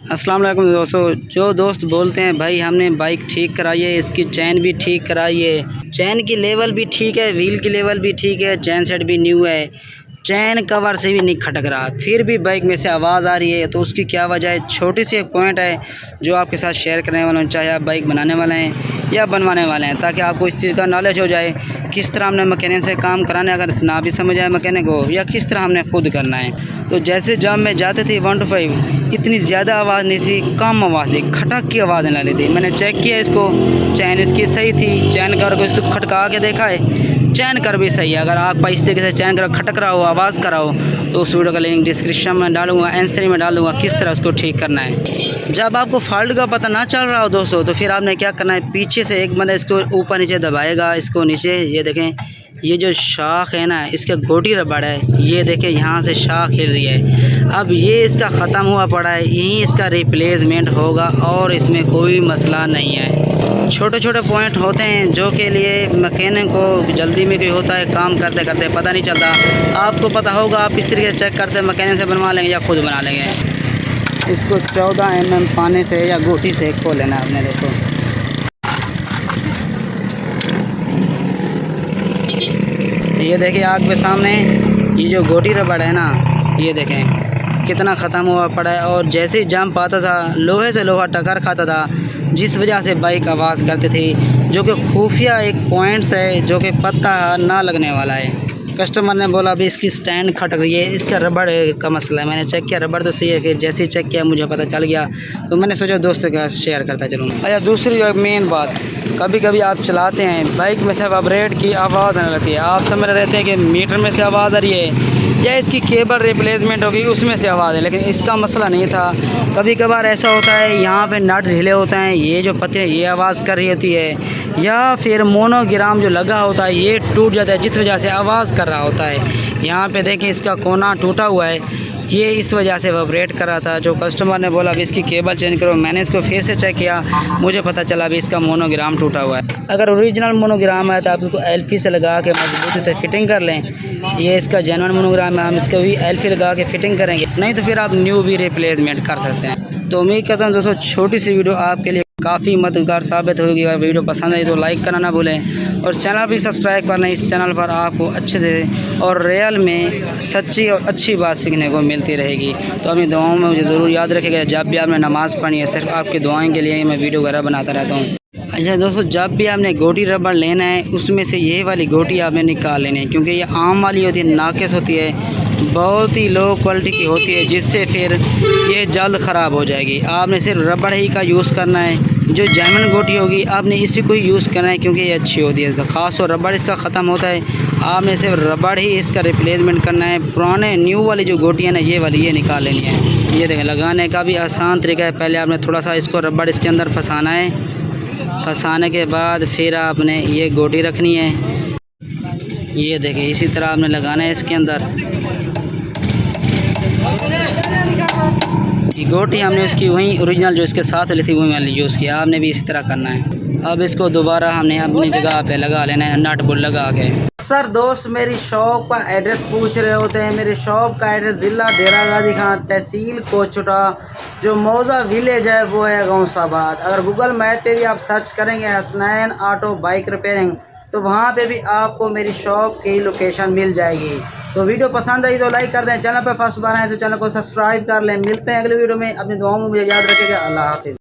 अस्सलाम वालेकुम दोस्तों। जो दोस्त बोलते हैं भाई हमने बाइक ठीक कराई है, इसकी चैन भी ठीक कराई है, चैन की लेवल भी ठीक है, व्हील की लेवल भी ठीक है, चैन सेट भी न्यू है, चैन कवर से भी नहीं खटक रहा, फिर भी बाइक में से आवाज़ आ रही है, तो उसकी क्या वजह है? छोटी सी एक पॉइंट है जो आपके साथ शेयर करने वाला हूँ, चाहे आप बाइक बनाने वाले हैं या बनवाने वाले हैं, ताकि आपको इस चीज़ का नॉलेज हो जाए किस तरह हमने मैकेनिक से काम कराना है, अगर ना भी समझ आए मैकेनिक को, या किस तरह हमने खुद करना है। तो जैसे जब मैं जाते थे 1 to 5 इतनी ज़्यादा आवाज़ नहीं थी, कम आवाज़ थी, खटक की आवाज़ नहीं रही थी। मैंने चेक किया इसको, चैन इसकी सही थी, चैन कर को इसको खटका के देखा है, चैन कर भी सही है। अगर आप इस तरीके से चैन कर खटक रहा हो, आवाज़ कर रहा हो, तो उस वीडियो का लिंक डिस्क्रिप्शन में डालूंगा, आंसर में डालूंगा किस तरह उसको ठीक करना है। जब आपको फॉल्ट का पता ना चल रहा हो दोस्तों, तो फिर आपने क्या करना है, पीछे से एक बंदा इसको ऊपर नीचे दबाएगा, इसको नीचे, ये देखें ये जो शाख है ना, इसके गोटी रबड़ है, ये देखें यहाँ से शाख हिल रही है। अब ये इसका ख़त्म हुआ पड़ा है, यहीं इसका रिप्लेसमेंट होगा और इसमें कोई मसला नहीं है। छोटे छोटे पॉइंट होते हैं जो के लिए मैकेनिक को जल्दी में कोई होता है, काम करते करते पता नहीं चलता। आपको पता होगा, आप इस तरीके से चेक करते मैकेनिक से बनवा लेंगे या खुद बना लेंगे। इसको 14 mm पानी से या गोटी से खोल लेना आपने। देखो ये देखिए आग के सामने ये जो गोटी रबड़ है ना, ये देखें कितना ख़त्म हुआ पड़ा है। और जैसे ही जंप पाता था, लोहे से लोहा टक्कर खाता था, जिस वजह से बाइक आवाज़ करती थी, जो कि खुफिया एक पॉइंट्स है जो कि पता ना लगने वाला है। कस्टमर ने बोला अभी इसकी स्टैंड खटक रही है, इसका रबड़ का मसला है। मैंने चेक किया, रबड़ तो सही है। फिर जैसे ही चेक किया मुझे पता चल गया, तो मैंने सोचा दोस्तों के साथ शेयर करता चलूँ। अच्छा, दूसरी मेन बात, कभी कभी आप चलाते हैं बाइक में से वाइब्रेट की आवाज़ आने लगती है। आप समझ रहे थे कि मीटर में से आवाज़ आ रही है या इसकी केबल रिप्लेसमेंट होगी उसमें से आवाज़ है, लेकिन इसका मसला नहीं था। कभी कभार ऐसा होता है यहाँ पे नट ढीले होते हैं, ये जो पत्ते ये आवाज़ कर रही होती है, या फिर मोनोग्राम जो लगा होता है ये टूट जाता है, जिस वजह से आवाज़ कर रहा होता है। यहाँ पे देखें इसका कोना टूटा हुआ है, ये इस वजह से वाइब्रेट कर रहा था। जो कस्टमर ने बोला अभी इसकी केबल चेंज करो, मैंने इसको फिर से चेक किया, मुझे पता चला अभी इसका मोनोग्राम टूटा हुआ है। अगर ओरिजिनल मोनोग्राम है तो आप इसको एलफी से लगा के मजबूती से फिटिंग कर लें। ये इसका जेन्युइन मोनोग्राम है, हम इसको भी एलफी लगा के फिटिंग करेंगे, नहीं तो फिर आप न्यू भी रिप्लेसमेंट कर सकते हैं। तो उम्मीद करता हूँ दोस्तों छोटी सी वीडियो आपके लिए काफ़ी मददगार साबित होगी। अगर वीडियो पसंद आई तो लाइक करना ना भूलें, और चैनल भी सब्सक्राइब करना। इस चैनल पर आपको अच्छे से और रियल में सच्ची और अच्छी बात सीखने को मिलती रहेगी। तो अपनी दुआओं में मुझे ज़रूर याद रखिएगा। जब भी आपने नमाज़ पढ़नी है, सिर्फ आपकी दुआएं के लिए ही मैं वीडियो वगैरह बनाता रहता हूँ। अच्छा दोस्तों, जब भी आपने गोटी रबड़ लेना है, उसमें से ये वाली गोटी आपने निकाल लेनी है, क्योंकि ये आम वाली होती है, नाकिस होती है, बहुत ही लो क्वालिटी की होती है, जिससे फिर ये जल्द ख़राब हो जाएगी। आपने सिर्फ रबड़ ही का यूज़ करना है। जो जेन्युइन गोटी होगी आपने इसी को ही यूज़ करना है, क्योंकि ये अच्छी होती है। ख़ास और रबड़ इसका ख़त्म होता है, आपने सिर्फ रबड़ ही इसका रिप्लेसमेंट करना है। पुराने न्यू वाली जो गोटी है ना, ये वाली ये निकाल लेनी है। ये देखें, लगाने का भी आसान तरीका है। पहले आपने थोड़ा सा इसको रबड़ इसके अंदर फंसाना है, फंसाने के बाद फिर आपने ये गोटी रखनी है। ये देखें इसी तरह आपने लगाना है इसके अंदर। ये गोटी हमने उसकी वहीं ओरिजिनल जो इसके साथ ली थी वही वाली यूज़ किया, आपने भी इसी तरह करना है। अब इसको दोबारा हमने अपनी जगह पे लगा लेना है, नट बोल्ट लगा के। सर दोस्त मेरी शॉप का एड्रेस पूछ रहे होते हैं। मेरी शॉप का एड्रेस ज़िला डेरा गाजी खान, तहसील कोचुटा, जो मौजा विलेज है वो है गौसाबाद। अगर गूगल मैप पे भी आप सर्च करेंगे हसनैन ऑटो बाइक रिपेयरिंग, तो वहाँ पे भी आपको मेरी शॉप की लोकेशन मिल जाएगी। तो वीडियो पसंद आई तो लाइक कर दें, चैनल पर फर्स्ट बार आए तो चैनल को सब्सक्राइब कर लें। मिलते हैं अगली वीडियो में, अपनी दुआओं में मुझे याद रखिएगा। अल्लाह हाफिज़।